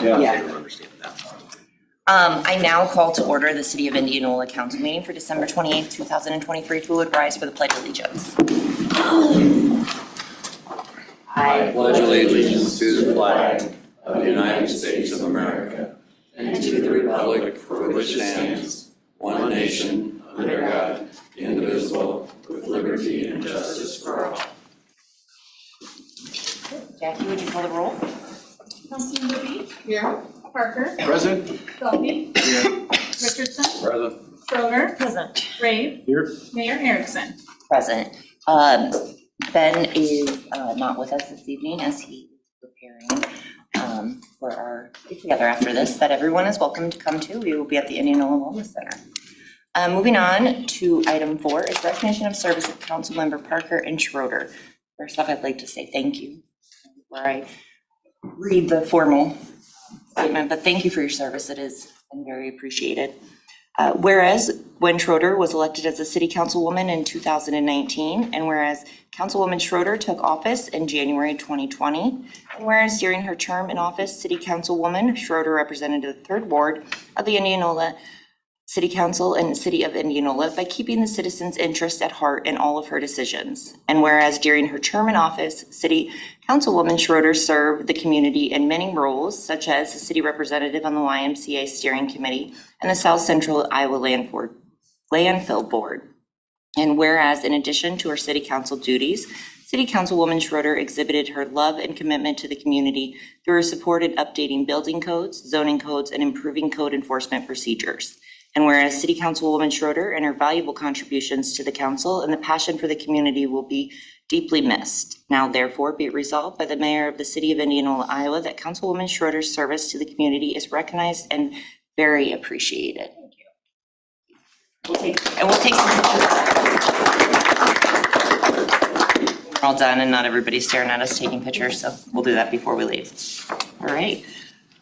Yeah. I now call to order the City of Indianola Council meeting for December 28th, 2023. If we would rise for the Pledge of Allegiance. I pledge allegiance to the flag of the United States of America and to the republic for which it stands, one nation, under God, indivisible, with liberty and justice for all. Jackie, would you call the roll? Councilmember Beach. Here. Parker. Present. Selby. Here. Richardson. Present. Schroeder. Present. Rave. Here. Mayor Erickson. Present. Ben is not with us this evening as he is preparing for our get together after this that everyone is welcome to come to. We will be at the Indianola Wellness Center. Moving on to item 4 is recognition of service of Councilmember Parker and Schroeder. First off, I'd like to say thank you before I read the formal statement, but thank you for your service. It is very appreciated. Whereas Gwen Schroeder was elected as a city councilwoman in 2019, and whereas Councilwoman Schroeder took office in January 2020, and whereas during her term in office, City Councilwoman Schroeder represented the 3rd Ward of the Indianola City Council and the City of Indianola by keeping the citizens' interest at heart in all of her decisions. And whereas during her term in office, City Councilwoman Schroeder served the community in many roles, such as the city representative on the YMCA Steering Committee and the South Central Iowa Landfill Board. And whereas in addition to her city council duties, City Councilwoman Schroeder exhibited her love and commitment to the community through her support in updating building codes, zoning codes, and improving code enforcement procedures. And whereas City Councilwoman Schroeder and her valuable contributions to the council and the passion for the community will be deeply missed. Now therefore be it resolved by the Mayor of the City of Indianola, Iowa, that Councilwoman Schroeder's service to the community is recognized and very appreciated. Thank you. We'll take some pictures. We're all done and not everybody's staring at us taking pictures, so we'll do that before we leave. All right.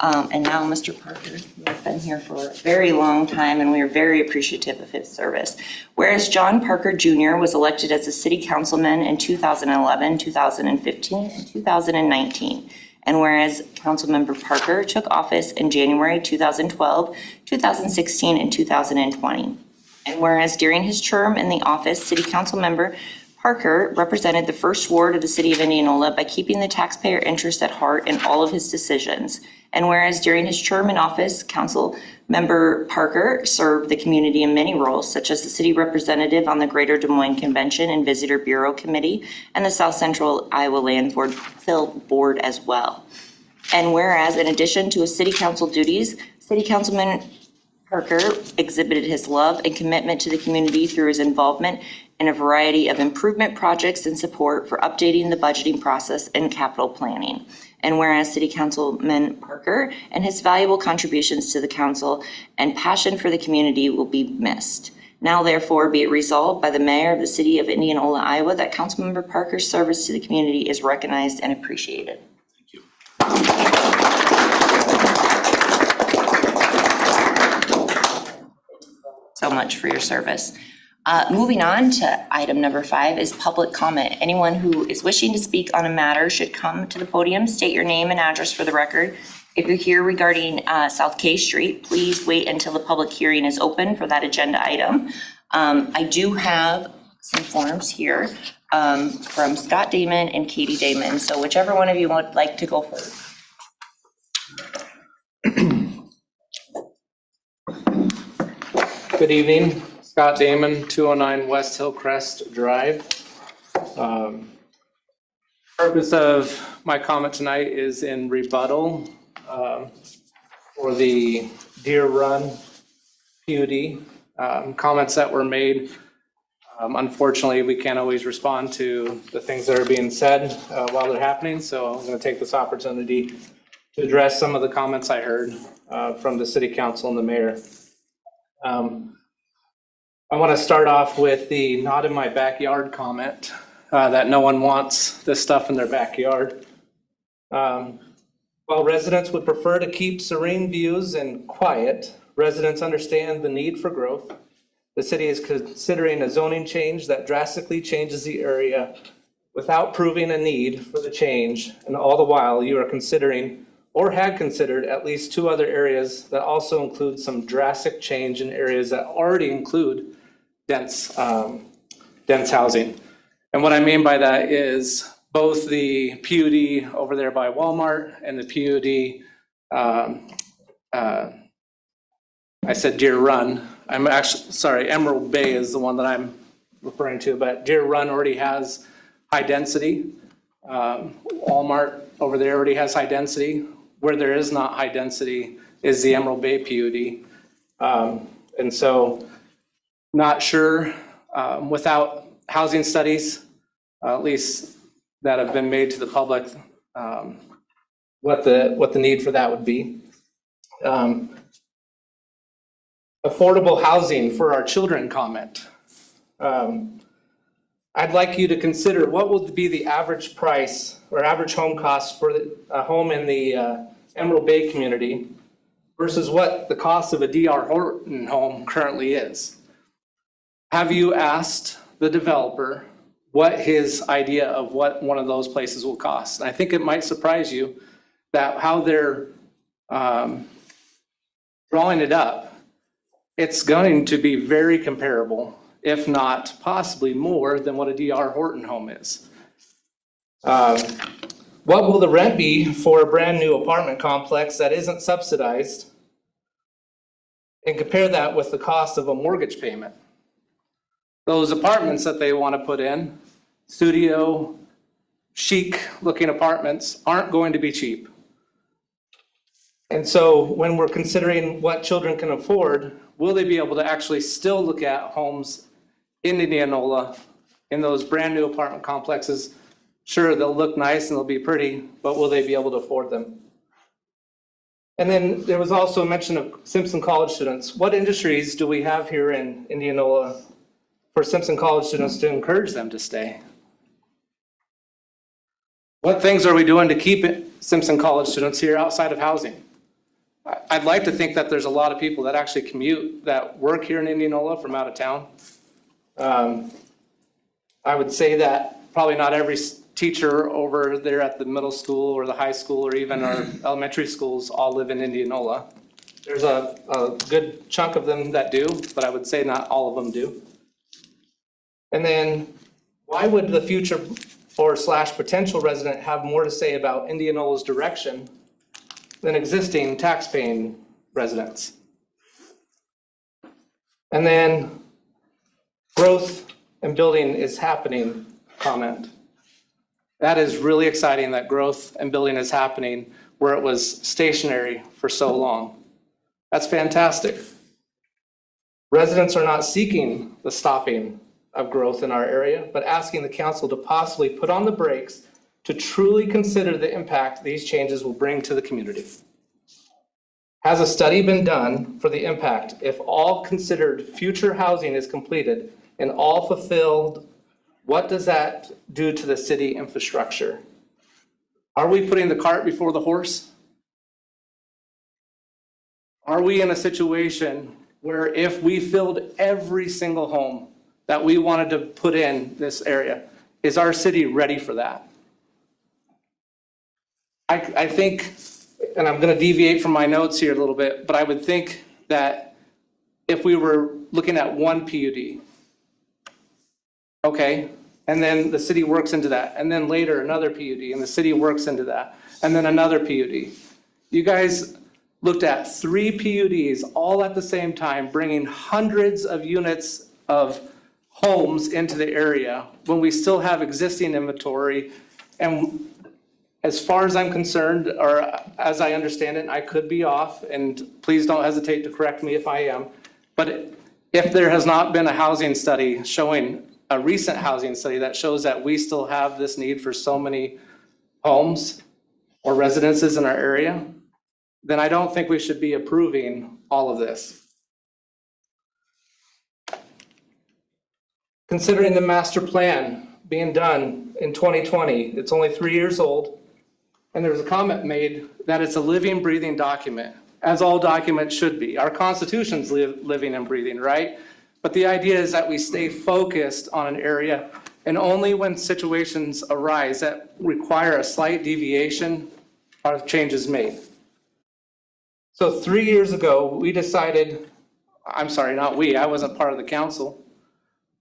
And now Mr. Parker, you've been here for a very long time and we are very appreciative of his service. Whereas John Parker Jr. was elected as a city councilman in 2011, 2015, and 2019. And whereas Councilmember Parker took office in January 2012, 2016, and 2020. And whereas during his term in the office, City Council Member Parker represented the 1st Ward of the City of Indianola by keeping the taxpayer interest at heart in all of his decisions. And whereas during his term in office, Council Member Parker served the community in many roles, such as the city representative on the Greater Des Moines Convention and Visitor Bureau Committee and the South Central Iowa Landfill Board as well. And whereas in addition to his city council duties, City Councilman Parker exhibited his love and commitment to the community through his involvement in a variety of improvement projects and support for updating the budgeting process and capital planning. And whereas City Councilman Parker and his valuable contributions to the council and passion for the community will be missed. Now therefore be it resolved by the Mayor of the City of Indianola, Iowa, that Councilmember Parker's service to the community is recognized and appreciated. Thank you. So much for your service. Moving on to item number 5 is public comment. Anyone who is wishing to speak on a matter should come to the podium, state your name and address for the record. If you're here regarding South K Street, please wait until the public hearing is open for that agenda item. I do have some forms here from Scott Damon and Katie Damon. So whichever one of you would like to go first. Good evening, Scott Damon, 209 West Hillcrest Drive. Purpose of my comment tonight is in rebuttal for the Deer Run PUD. Comments that were made. Unfortunately, we can't always respond to the things that are being said while they're happening, so I'm going to take this opportunity to address some of the comments I heard from the City Council and the Mayor. I want to start off with the not in my backyard comment, that no one wants this stuff in their backyard. While residents would prefer to keep serene views and quiet, residents understand the need for growth. The city is considering a zoning change that drastically changes the area without proving a need for the change, and all the while you are considering or had considered at least 2 other areas that also include some drastic change in areas that already include dense housing. And what I mean by that is both the PUD over there by Walmart and the PUD, I said Deer Run. I'm actually, sorry, Emerald Bay is the one that I'm referring to, but Deer Run already has high density. Walmart over there already has high density. Where there is not high density is the Emerald Bay PUD. And so not sure, without housing studies, at least that have been made to the public, what the need for that would be. Affordable housing for our children comment. I'd like you to consider what will be the average price or average home cost for a home in the Emerald Bay community versus what the cost of a D.R. Horton home currently is. Have you asked the developer what his idea of what one of those places will cost? And I think it might surprise you that how they're drawing it up, it's going to be very comparable, if not possibly more than what a D.R. Horton home is. What will the rent be for a brand new apartment complex that isn't subsidized? And compare that with the cost of a mortgage payment. Those apartments that they want to put in, studio, chic looking apartments, aren't going to be cheap. And so when we're considering what children can afford, will they be able to actually still look at homes in Indianola in those brand new apartment complexes? Sure, they'll look nice and they'll be pretty, but will they be able to afford them? And then there was also a mention of Simpson College students. What industries do we have here in Indianola for Simpson College students to encourage them to stay? What things are we doing to keep Simpson College students here outside of housing? I'd like to think that there's a lot of people that actually commute that work here in Indianola from out of town. I would say that probably not every teacher over there at the middle school or the high school or even our elementary schools all live in Indianola. There's a good chunk of them that do, but I would say not all of them do. And then why would the future or / potential resident have more to say about Indianola's direction than existing tax-paying residents? And then growth and building is happening comment. That is really exciting that growth and building is happening where it was stationary for so long. That's fantastic. Residents are not seeking the stopping of growth in our area, but asking the council to possibly put on the brakes to truly consider the impact these changes will bring to the community. Has a study been done for the impact if all considered future housing is completed and all fulfilled? What does that do to the city infrastructure? Are we putting the cart before the horse? Are we in a situation where if we filled every single home that we wanted to put in this area, is our city ready for that? I think, and I'm going to deviate from my notes here a little bit, but I would think that if we were looking at one PUD, okay, and then the city works into that, and then later another PUD, and the city works into that, and then another PUD. You guys looked at 3 PUDs all at the same time, bringing hundreds of units of homes into the area when we still have existing inventory. And as far as I'm concerned, or as I understand it, I could be off, and please don't hesitate to correct me if I am, but if there has not been a housing study showing, a recent housing study that shows that we still have this need for so many homes or residences in our area, then I don't think we should be approving all of this. Considering the master plan being done in 2020, it's only 3 years old, and there was a comment made that it's a living, breathing document, as all documents should be. Our Constitution's living and breathing, right? But the idea is that we stay focused on an area, and only when situations arise that require a slight deviation are changes made. So 3 years ago, we decided, I'm sorry, not we, I wasn't part of the council.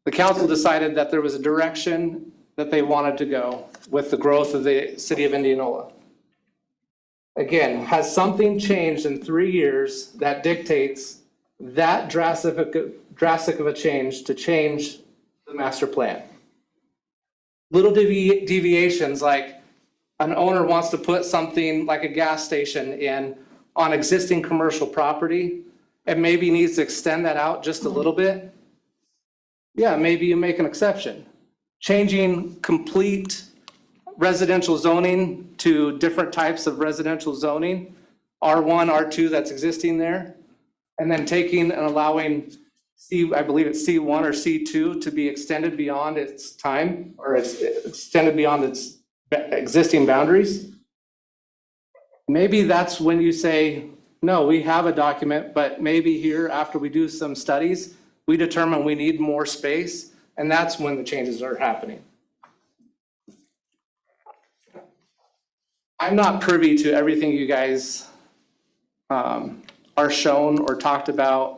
The council decided that there was a direction that they wanted to go with the growth of the city of Indianola. Again, has something changed in 3 years that dictates that drastic of a change to change the master plan? Little deviations, like an owner wants to put something like a gas station in on existing commercial property and maybe needs to extend that out just a little bit. Yeah, maybe you make an exception. Changing complete residential zoning to different types of residential zoning, R1, R2 that's existing there, and then taking and allowing I believe it's C1 or C2 to be extended beyond its time, or it's extended beyond its existing boundaries. Maybe that's when you say, no, we have a document, but maybe here, after we do some studies, we determine we need more space, and that's when the changes are happening. I'm not privy to everything you guys are shown or talked about.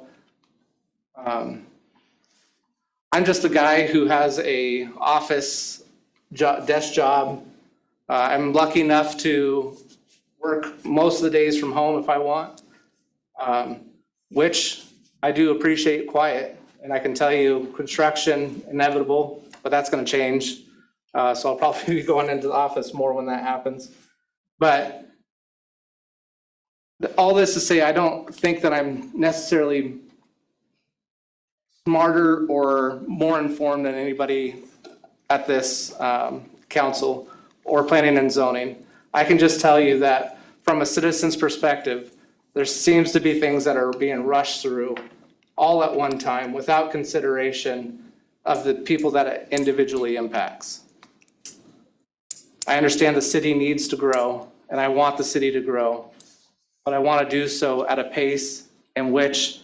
I'm just a guy who has a office desk job. I'm lucky enough to work most of the days from home if I want, which I do appreciate quiet. And I can tell you, construction, inevitable, but that's gonna change. So I'll probably be going into the office more when that happens. But all this to say, I don't think that I'm necessarily smarter or more informed than anybody at this council or planning and zoning. I can just tell you that from a citizen's perspective, there seems to be things that are being rushed through all at one time without consideration of the people that it individually impacts. I understand the city needs to grow, and I want the city to grow, but I want to do so at a pace in which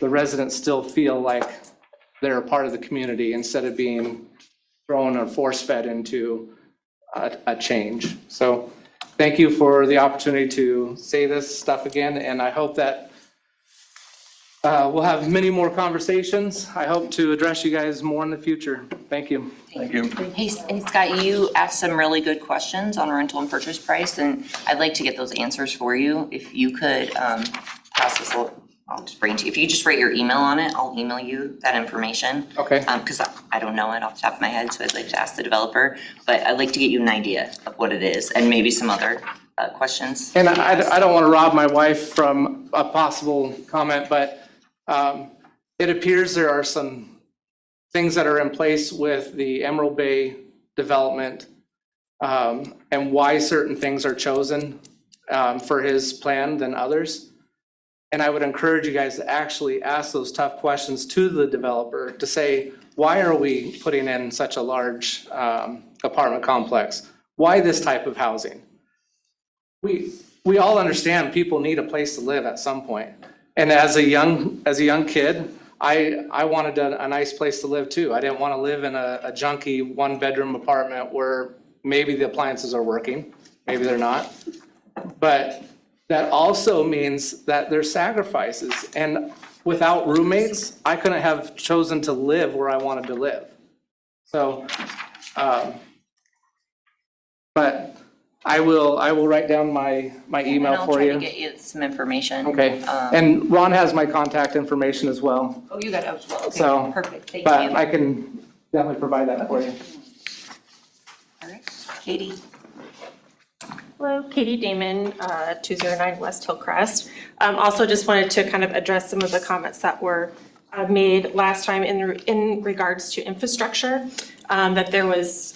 the residents still feel like they're a part of the community instead of being thrown or force-fed into a change. So thank you for the opportunity to say this stuff again, and I hope that we'll have many more conversations. I hope to address you guys more in the future. Thank you. Thank you. Hey Scott, you asked some really good questions on rental and purchase price, and I'd like to get those answers for you. If you could pass this, I'll just bring it to you. If you just write your email on it, I'll email you that information. Okay. Because I don't know it off the top of my head, so I'd like to ask the developer. But I'd like to get you an idea of what it is and maybe some other questions. And I don't want to rob my wife from a possible comment, but it appears there are some things that are in place with the Emerald Bay development and why certain things are chosen for his plan than others. And I would encourage you guys to actually ask those tough questions to the developer to say, why are we putting in such a large apartment complex? Why this type of housing? We all understand people need a place to live at some point. And as a young kid, I wanted a nice place to live too. I didn't want to live in a junky one-bedroom apartment where maybe the appliances are working, maybe they're not. But that also means that there's sacrifices. And without roommates, I couldn't have chosen to live where I wanted to live. So, but I will write down my email for And I'll try you. to get you some information. Okay, and Ron has my contact information as well, Oh, you got it as well. Okay, So, perfect. Thank but you. I can definitely provide that for you. All right, Katie. Hello, Katie Damon, 209 West Hillcrest. Also just wanted to kind of address some of the comments that were made last time in regards to infrastructure. That there was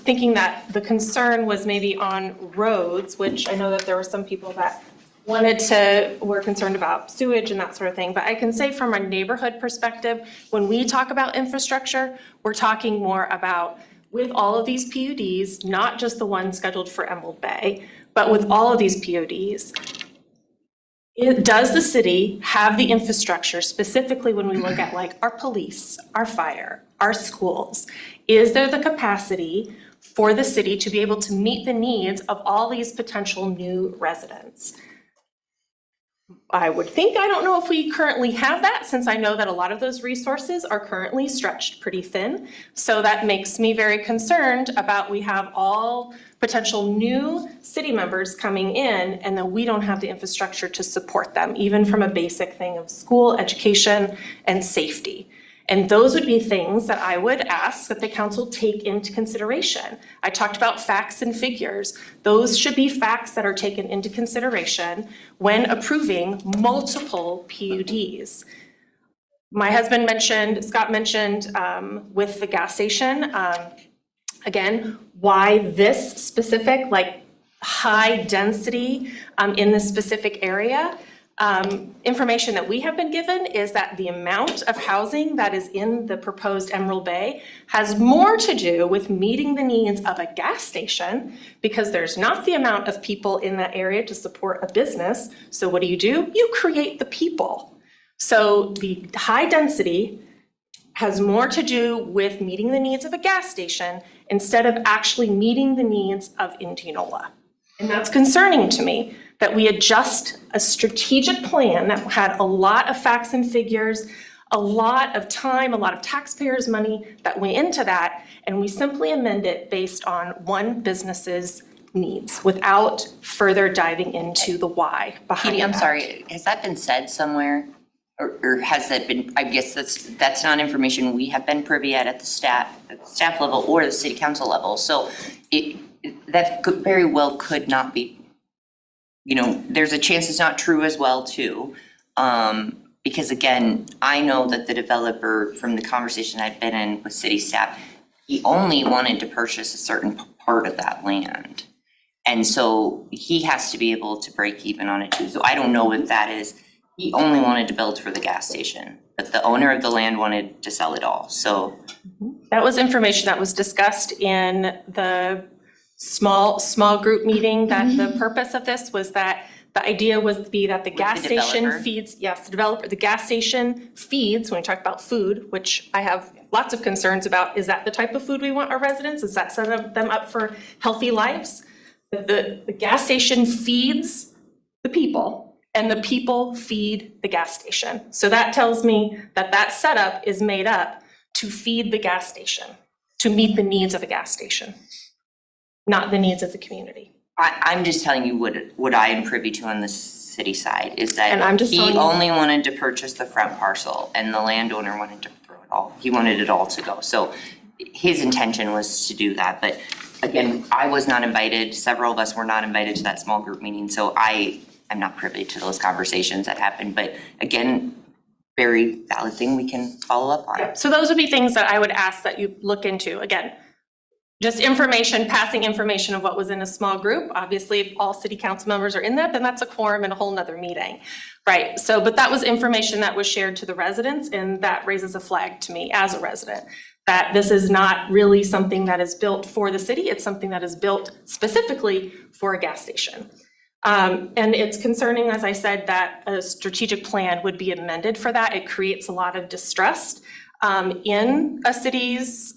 thinking that the concern was maybe on roads, which I know that there were some people that were concerned about sewage and that sort of thing. But I can say from a neighborhood perspective, when we talk about infrastructure, we're talking more about with all of these PUDs, not just the one scheduled for Emerald Bay, but with all of these PUDs, does the city have the infrastructure, specifically when we look at like our police, our fire, our schools? Is there the capacity for the city to be able to meet the needs of all these potential new residents. I would think, I don't know if we currently have that, since I know that a lot of those resources are currently stretched pretty thin. So that makes me very concerned about we have all potential new city members coming in, and then we don't have the infrastructure to support them, even from a basic thing of school, education, and safety. And those would be things that I would ask that the council take into consideration. I talked about facts and figures. Those should be facts that are taken into consideration when approving multiple PUDs. My husband mentioned, Scott mentioned with the gas station, again, why this specific, like high density in this specific area. Information that we have been given is that the amount of housing that is in the proposed Emerald Bay has more to do with meeting the needs of a gas station, because there's not the amount of people in that area to support a business. So what do? You create the people. So the high density has more to do with meeting the needs of a gas station instead of actually meeting the needs of Indianola. And that's concerning to me, that we adjust a strategic plan that had a lot of facts and figures, a lot of time, a lot of taxpayers' money that went into that, and we simply amend it based on one business's needs without further diving into the why behind Katie, I'm that. sorry, has that been said somewhere? Or has that been, I guess that's not information we have been privy at the staff level or the city council level. So that very well could not be, there's a chance it's not true as well too. Because again, I know that the developer, from the conversation I've been in with city staff, he only wanted to purchase a certain part of that land. And so he has to be able to break even on it too. So I don't know if that is, he only wanted to build for the gas station, but the owner of the land wanted to sell it all, so. That was information that was discussed in the small group meeting, that the purpose of this was that the idea was to be that the gas station developer? feeds, yes, the developer, the gas station feeds, when we talk about food, which I have lots of concerns about, is that the type of food we want our residents? Is that set them up for healthy lives? The gas station feeds the people, and the people feed the gas station. So that tells me that that setup is made up to feed the gas station, to meet the needs of a gas station, not the needs of the community. I'm just telling you what I am privy to on the city side is And I'm that just he telling you- only wanted to purchase the front parcel and the landowner wanted to throw it all. He wanted it all to go. So his intention was to do that. But again, I was not invited. Several of us were not invited to that small group meeting. So I am not privy to those conversations that happened. But again, very valid thing we can follow up on. So those would be things that I would ask that you look into. Again, just information, passing information of what was in a small group. Obviously, if all city council members are in that, then that's a quorum and a whole nother meeting, right? So, but that was information that was shared to the residents, and that raises a flag to me as a resident, that this is not really something that is built for the city. It's something that is built specifically for a gas station. And it's concerning, as I said, that a strategic plan would be amended for that. It creates a lot of distrust in a city's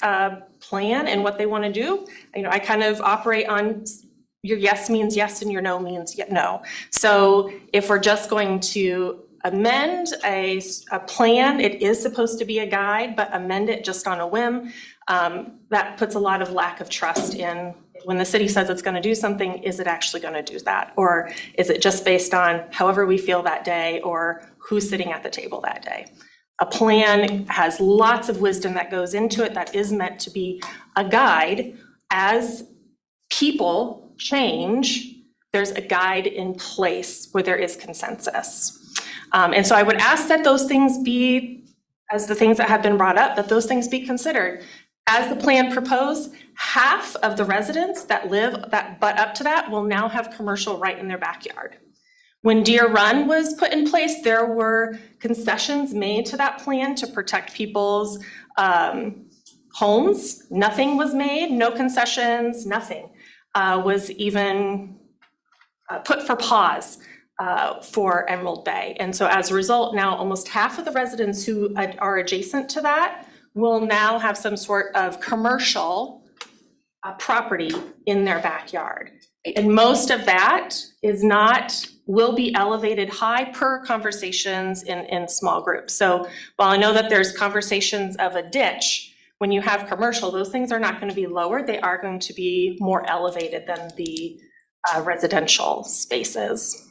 plan and what they want to do. I kind of operate on your yes means yes and your no means no. So if we're just going to amend a plan, it is supposed to be a guide, but amend it just on a whim, that puts a lot of lack of trust in when the city says it's going to do something, is it actually going to do that? Or is it just based on however we feel that day or who's sitting at the table that day? A plan has lots of wisdom that goes into it that is meant to be a guide. As people change, there's a guide in place where there is consensus. And so I would ask that those things be, as the things that have been brought up, that those things be considered. As the plan proposed, half of the residents that butt up to that will now have commercial right in their backyard. When Deer Run was put in place, there were concessions made to that plan to protect people's homes. Nothing was made, no concessions, nothing was even put for pause for Emerald Bay. And so as a result, now almost half of the residents who are adjacent to that will now have some sort of commercial property in their backyard. And most of that will be elevated high per conversations in small groups. So while I know that there's conversations of a ditch, when you have commercial, those things are not going to be lower. They are going to be more elevated than the residential spaces.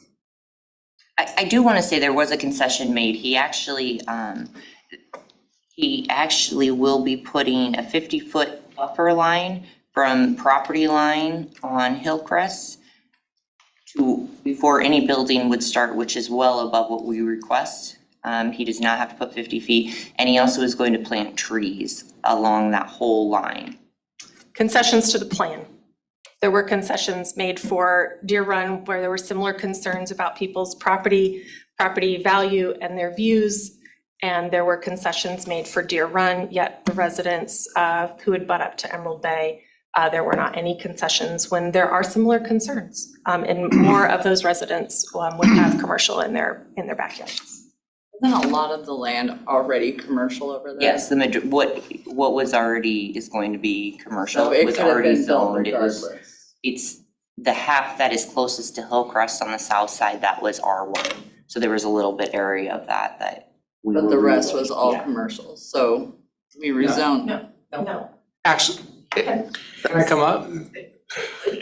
I do want to say there was a concession made. He actually will be putting a 50-foot buffer line from property line on Hillcrest to before any building would start, which is well above what we request. He does not have to put 50 feet, and he also is going to plant trees along that whole line. Concessions to the plan. There were concessions made for Deer Run where there were similar concerns about people's property value and their views. And there were concessions made for Deer Run, yet the residents who had butt up to Emerald Bay, there were not any concessions when there are similar concerns. And more of those residents would have commercial in their backyards. Isn't a lot of the land already commercial over there? Yes, what was already is going to be commercial So it was could have already been built zoned. regardless. It's the half that is closest to Hillcrest on the south side, that was R1. So there was a little bit area of that we But were the rest was all yeah. commercial, so we rezoned. No. Actually, can I come up?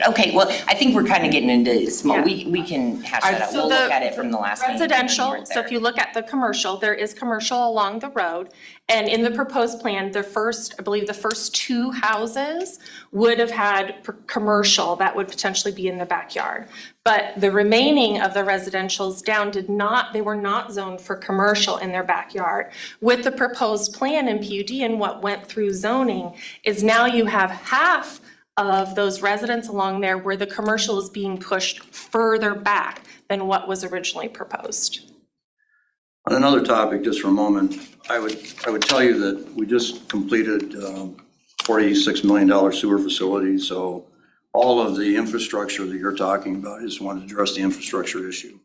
Okay, well, I think we're kind of getting into small, Yeah. we can hash that out. So We'll look the at it from the last meeting. when you Residential, weren't so if there. you look at the commercial, there is commercial along the road. And in the proposed plan, I believe the first two houses would have had commercial that would potentially be in the backyard. But the remaining of the residentials down they were not zoned for commercial in their backyard. With the proposed plan in PUD and what went through zoning is now you have half of those residents along there where the commercial is being pushed further back than what was originally proposed. On another topic, just for a moment, I would tell you that we just completed $46 million sewer facility, so all of the infrastructure that you're talking about, I just wanted to address the infrastructure issue,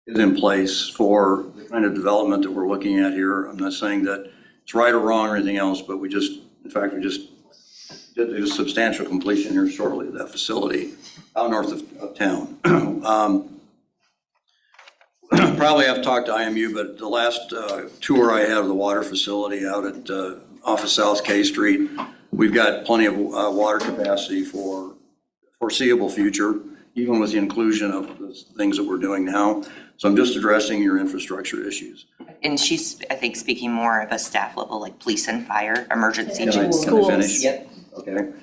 is in place for the kind of development that we're looking at here. I'm not saying that it's right or wrong or anything else, but we just did a substantial completion here shortly of that facility out north of town. Probably have talked to IMU, but the last tour I had of the water facility out at off of South K Street, we've got plenty of water capacity for foreseeable future, even with the inclusion of the things that we're doing now. So I'm just addressing your infrastructure issues. And she's, I think, speaking more of a staff level, like police and fire, emergency. Can I Schools. finish? Yep. Okay.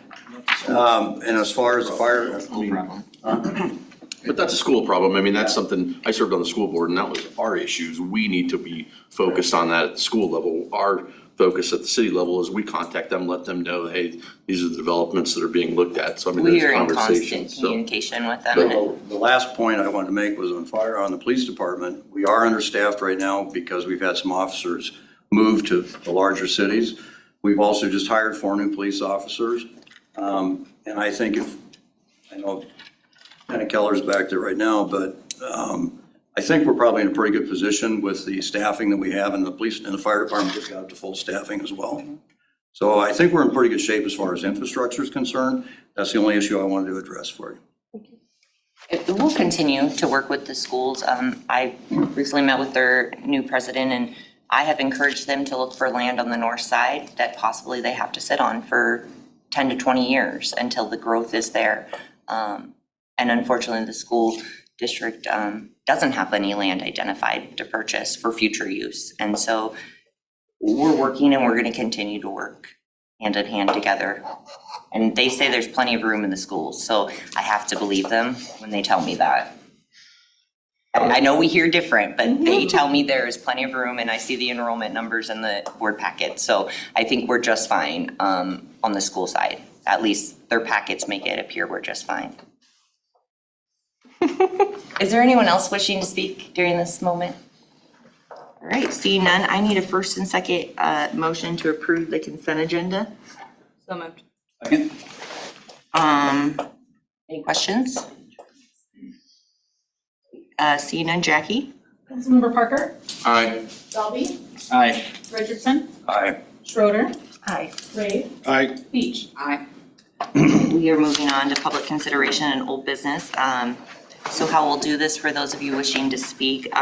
And as far as the fire, No problem. But that's a school problem. I mean, that's something, I served on the school board and that was our issues. We need to be focused on that at the school level. Our focus at the city level is we contact them, let them know, hey, these are the developments that are being looked at. So I mean, We there's are in constant conversations, so. communication with them. and- the last point I wanted to make was on the police department. We are understaffed right now because we've had some officers move to the larger cities. We've also just hired 4 new police officers. And I think I know Lieutenant Keller's back there right now, but I think we're probably in a pretty good position with the staffing that we have, and the police and the fire department just got up to full staffing as well. So I think we're in pretty good shape as far as infrastructure is concerned. That's the only issue I wanted to address for you. We'll continue to work with the schools. I recently met with their new president, and I have encouraged them to look for land on the north side that possibly they have to sit on for 10 to 20 years until the growth is there. And unfortunately, the school district doesn't have any land identified to purchase for future use. And so we're working and we're going to continue to work hand in hand together. And they say there's plenty of room in the schools, so I have to believe them when they tell me that. I know we hear different, but they tell me there is plenty of room, and I see the enrollment numbers in the board packet. So I think we're just fine on the school side. At least their packets make it appear we're just fine. Is there anyone else wishing to speak during this moment? All right, seeing none, I need a first and second motion to approve the consent agenda. So moved. Any questions? Seeing none, Jackie? Councilmember Parker, Aye. Dalby, Aye. Richardson, Aye. Schroeder, Aye. Ray, Aye. Beach. Aye. We are moving on to public consideration and old business. So how we'll do this for those of you wishing to speak,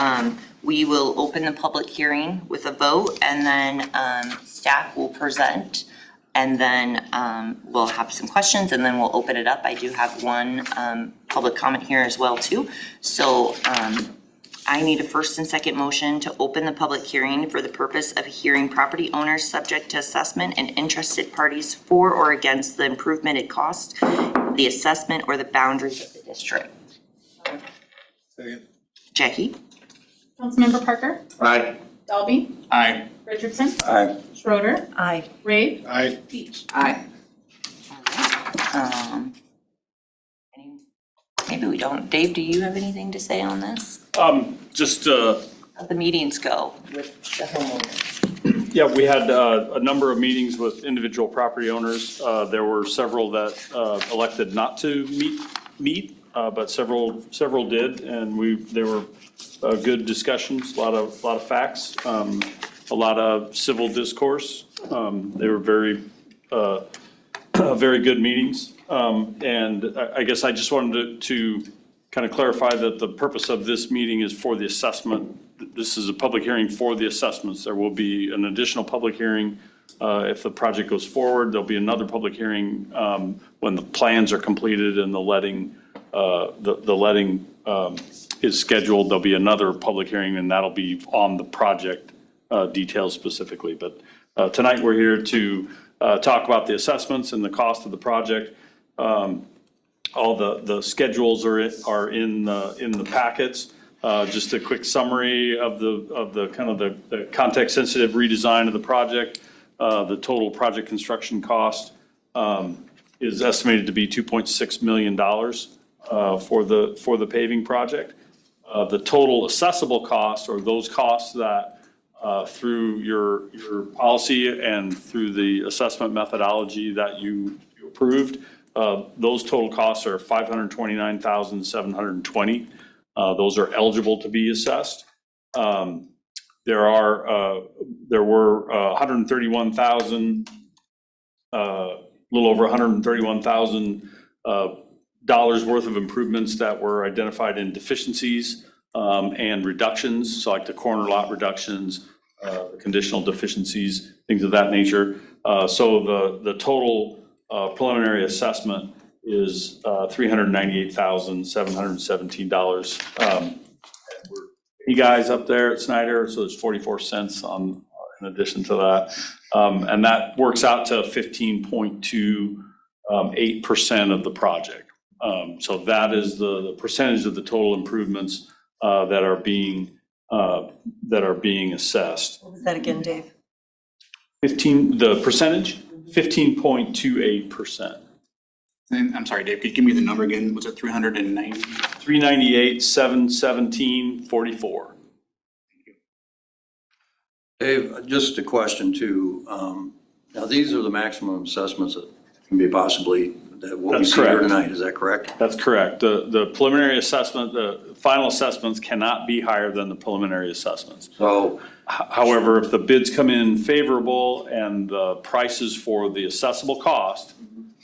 we will open the public hearing with a vote and then staff will present. And then we'll have some questions and then we'll open it up. I do have one public comment here as well too. So I need a first and second motion to open the public hearing for the purpose of hearing property owners subject to assessment and interested parties for or against the improvement it cost, the assessment or the boundaries of the district. Jackie? Councilmember Parker, Aye. Dalby, Aye. Richardson, Aye. Schroeder, Aye. Ray, Aye. Beach. Aye. Maybe we don't. Dave, do you have anything to say on this? Just, How'd the meetings go with the homeowners? yeah, we had a number of meetings with individual property owners. There were several that elected not to meet, but several did, and there were good discussions, a lot of facts, a lot of civil discourse. They were very good meetings. And I guess I just wanted to kind of clarify that the purpose of this meeting is for the assessment. This is a public hearing for the assessments. There will be an additional public hearing if the project goes forward. There'll be another public hearing when the plans are completed and the letting is scheduled. There'll be another public hearing and that'll be on the project details specifically. But tonight we're here to talk about the assessments and the cost of the project. All the schedules are in the packets. Just a quick summary of the kind of the context sensitive redesign of the project. The total project construction cost is estimated to be $2.6 million for the paving project. The total assessable cost, or those costs that through your policy and through the assessment methodology that you approved, those total costs are $529,720. Those are eligible to be assessed. There were 131,000, little over $131,000 worth of improvements that were identified in deficiencies and reductions, so like the corner lot reductions, conditional deficiencies, things of that nature. So the total preliminary assessment is $398,717. You guys up there at Snyder, so there's 44 cents on in addition to that. And that works out to 15.28% of the project. So that is the percentage of the total improvements that are being assessed. What was that again, Dave? The percentage, 15.28%. And I'm sorry, Dave, could you give me the number again? Was it 390? 398,717.44. Dave, just a question too. Now, these are the maximum assessments that can be possibly, that what we That's see here correct. tonight, is that correct? That's correct. The preliminary assessment, the final assessments cannot be higher than the preliminary assessments. So, However, if the bids come in favorable and the prices for the assessable cost,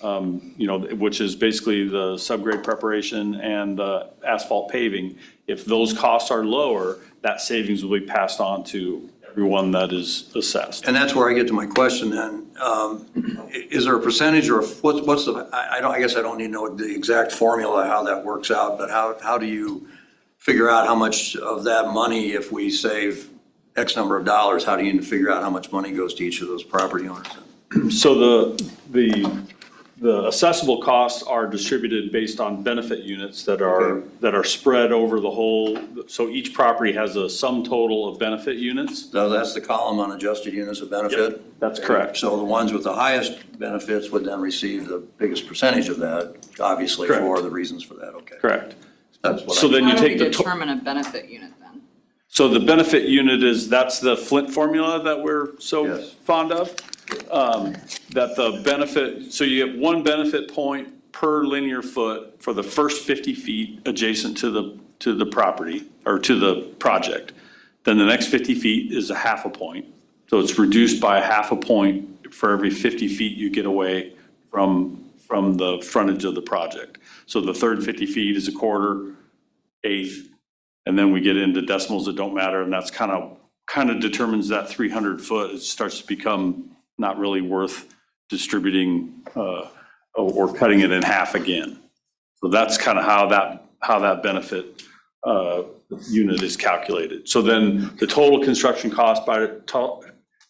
which is basically the subgrade preparation and asphalt paving, if those costs are lower, that savings will be passed on to everyone that is assessed. and that's where I get to my question then. Is there a percentage or what's the, I guess I don't need to know the exact formula, how that works out, but how do you figure out how much of that money, if we save X number of dollars, how do you figure out how much money goes to each of those property owners? So the assessable costs are distributed based on benefit units that are spread over the whole, so each property has a sum total of benefit units. So that's the column on adjusted units of benefit? That's correct. So the ones with the highest benefits would then receive the biggest percentage of that, obviously, Correct. for the reasons for that, okay? Correct. That's what So I, then you How do we take the. determine a benefit unit then? So the benefit unit that's the Flint formula that we're so Yes. fond of. That the benefit, so you get one benefit point per linear foot for the first 50 feet adjacent to the property or to the project. Then the next 50 feet is a half a point. So it's reduced by a half a point for every 50 feet you get away from from the frontage of the project. So the third 50 feet is a quarter, eighth, and then we get into decimals that don't matter, and that's kind of determines that 300 foot. It starts to become not really worth distributing or cutting it in half again. So that's kind of how that benefit unit is calculated. So then the total construction cost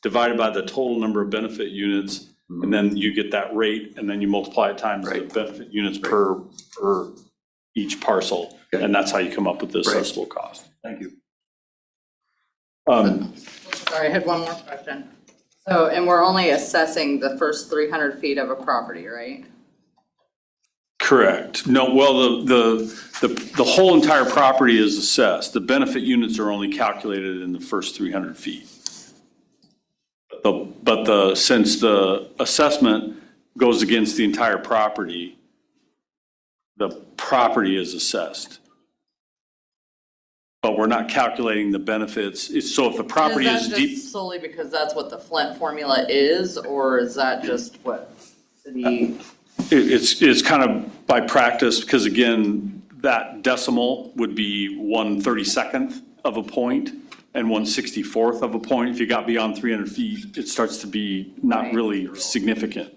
divided by the total number of benefit units, and then you get that rate, and then you multiply it times the benefit units per each parcel, and that's how you come up with the assessable cost. Thank you. Sorry, I had one more question. So, and we're only assessing the first 300 feet of a property, right? Correct. No, well, the whole entire property is assessed. The benefit units are only calculated in the first 300 feet. But since the assessment goes against the entire property, the property is assessed. But we're not calculating the benefits. So if the property is Is that deep. just solely because that's what the Flint formula is, or is that just what the? It's kind of by practice, because again, that decimal would be 1/32nd of a point and 1/64th of a point. If you got beyond 300 feet, it starts to be not really significant.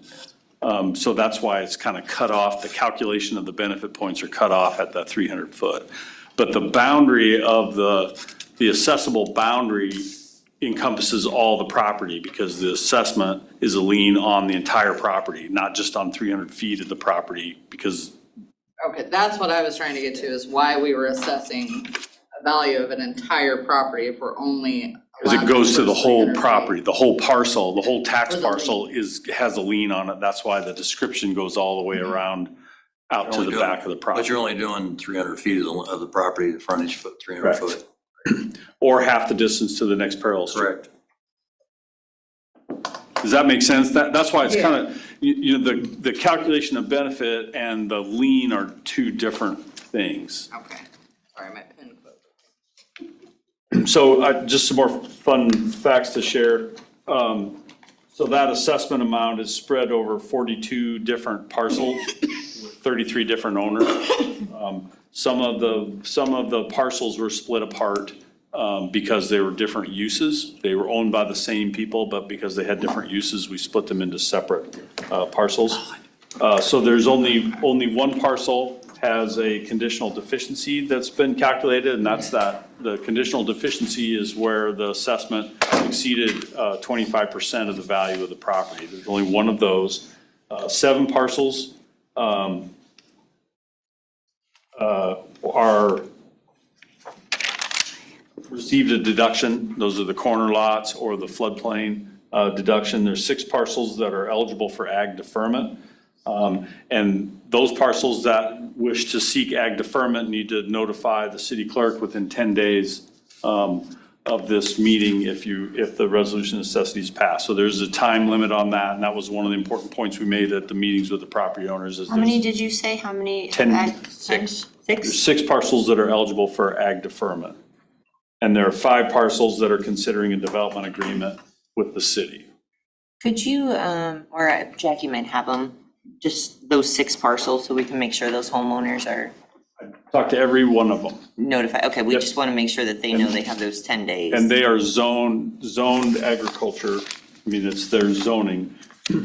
So that's why it's kind of cut off. The calculation of the benefit points are cut off at that 300 foot. But the boundary of the assessable boundary encompasses all the property, because the assessment is a lien on the entire property, not just on 300 feet of the property, because. Okay, that's what I was trying to get to, is why we were assessing a value of an entire property if we're only. Because it goes to the allowed whole 300 feet. property, the whole parcel, the whole tax Or the lien. parcel has a lien on it. That's why the description goes all the way around out to the back of the But property. you're only doing 300 feet of the property, the frontage foot, 300 Correct. foot. Or half the distance to the next parallel street. Correct. Does that make sense? That's why it's kind of, you know, the calculation of benefit and the lien are two different things. Okay, sorry, my pen closed. So just some more fun facts to share. So that assessment amount is spread over 42 different parcels with 33 different owners. Some of the parcels were split apart because they were different uses. They were owned by the same people, but because they had different uses, we split them into separate parcels. So there's only one parcel has a conditional deficiency that's been calculated, and that's that. The conditional deficiency is where the assessment exceeded 25% of the value of the property. There's only one of those. 7 parcels are received a deduction. Those are the corner lots or the floodplain deduction. There's 6 parcels that are eligible for ag deferment. And those parcels that wish to seek ag deferment need to notify the city clerk within 10 days of this meeting if the resolution of necessity is passed. So there's a time limit on that, and that was one of the important points we made at the meetings with the property owners. Is How many did you say? How many? 10. 6. There's 6 parcels that are eligible for ag deferment. And there are 5 parcels that are considering a development agreement with the city. Could you, or Jackie might have them, just those 6 parcels, so we can make sure those homeowners are Talk to every one of them. notified? Okay, we Yep. just want to make sure that they know they have those 10 days. And they are zoned agriculture. I mean, it's their zoning.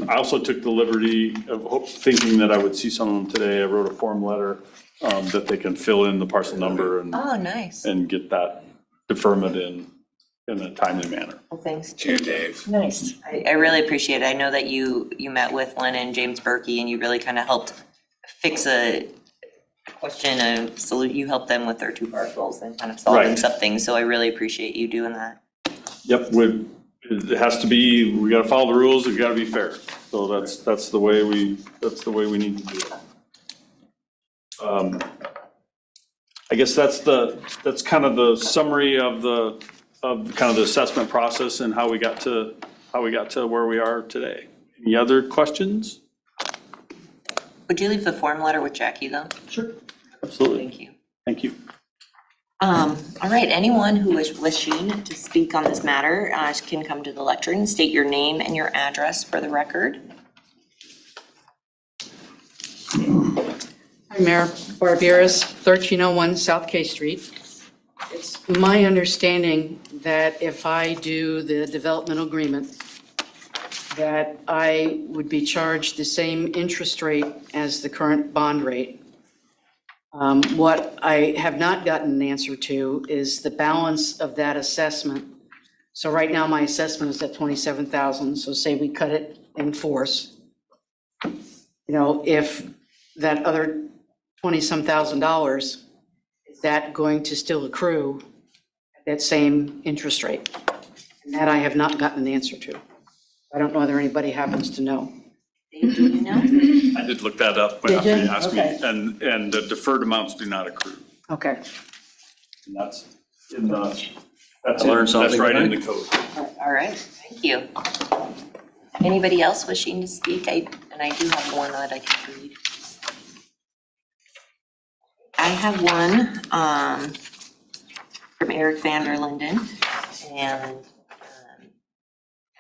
I also took the liberty of thinking that I would see some of them today. I wrote a form letter that they can fill in the parcel number Oh, nice. and get that deferment in a timely manner. Well, thanks. Cheers, Dave. Nice. I really appreciate it. I know that you met with Len and James Berkey, and you really kind of helped fix a question, you helped them with their 2 parcels and kind of solving Right. something, so I really appreciate you doing that. Yep, it has to be, we gotta follow the rules, we gotta be fair. So that's the way we need to do it. I guess that's kind of the summary of kind of the assessment process and how we got to where we are today. Any other questions? Would you leave the form letter with Jackie, though? Sure. Absolutely, Thank you. thank you. All right, anyone who is wishing to speak on this matter can come to the lectern, state your name and your address for the record. Hi, Mayor Barberis, 1301 South K Street. It's my understanding that if I do the developmental agreement, that I would be charged the same interest rate as the current bond rate. What I have not gotten an answer to is the balance of that assessment. So right now, my assessment is at 27,000, so say we cut it in force. If that other 20-some thousand dollars, is that going to still accrue at that same interest rate? And that I have not gotten an answer to. I don't know whether anybody happens to know. Dave, do you know? I did look that up Did after you you? asked me, Okay. and the deferred amounts do not accrue. Okay, And that's in the, I learned something right in the tonight. code. All right, thank you. Anybody else wishing to speak? I do have one that I can read. I have one from Eric Vander Linden, and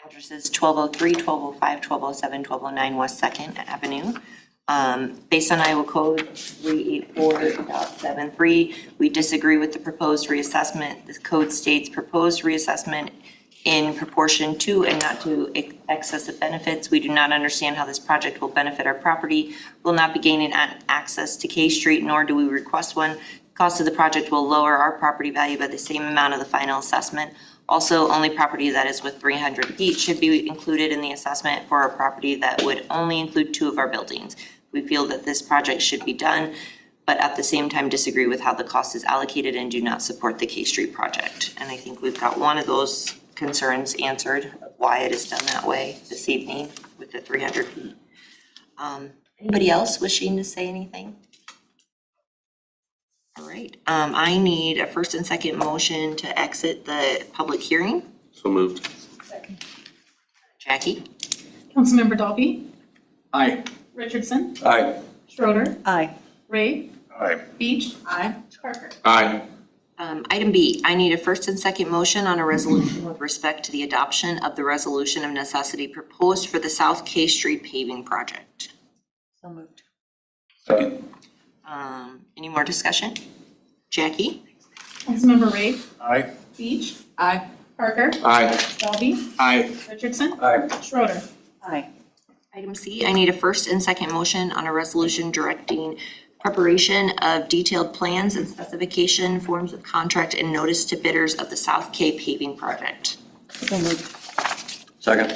addresses 1203, 1205, 1207, 1209 West Second Avenue. Based on Iowa Code 384.73, we disagree with the proposed reassessment. The code states proposed reassessment in proportion to and not to excessive benefits. We do not understand how this project will benefit our property, will not be gaining access to K Street, nor do we request one. Cost of the project will lower our property value by the same amount of the final assessment. Also, only property that is with 300 feet should be included in the assessment for a property that would only include 2 of our buildings. We feel that this project should be done, but at the same time disagree with how the cost is allocated and do not support the K Street project. And I think we've got one of those concerns answered, of why it is done that way this evening with the 300 feet. Anybody else wishing to say anything? All right, I need a first and second motion to exit the public hearing. So moved. Jackie? Councilmember Dalby, Aye. Richardson, Aye. Schroeder, Aye. Ray, Aye. Beach. Parker. Aye. Item B, I need a first and second motion on a resolution with respect to the adoption of the resolution of necessity proposed for the South K Street paving project. So moved. Second. Any more discussion? Jackie? Councilmember Ray, Aye. Beach, Aye. Parker, Aye. Dalby, Aye. Richardson, Aye. Schroeder. Aye. Item C, I need a first and second motion on a resolution directing preparation of detailed plans and specification, forms of contract, and notice to bidders of the South K paving project. Second.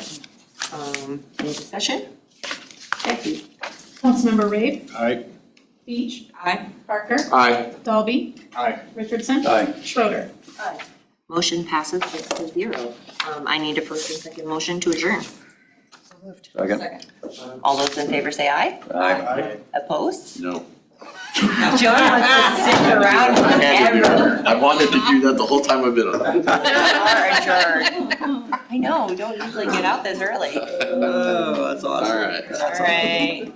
Any discussion? Jackie? Councilmember Ray, Aye. Beach, Aye. Parker, Aye. Dalby, Aye. Richardson, Aye. Schroeder. Motion passes 6-0. I need a first and second motion to adjourn. Second. All those in favor say aye. Aye. Opposed? No. John wants to sit around forever. I wanted to do that the whole time I've been on. You are adjourned. I know, we don't usually get out this early. Oh, that's awesome. All right. All right.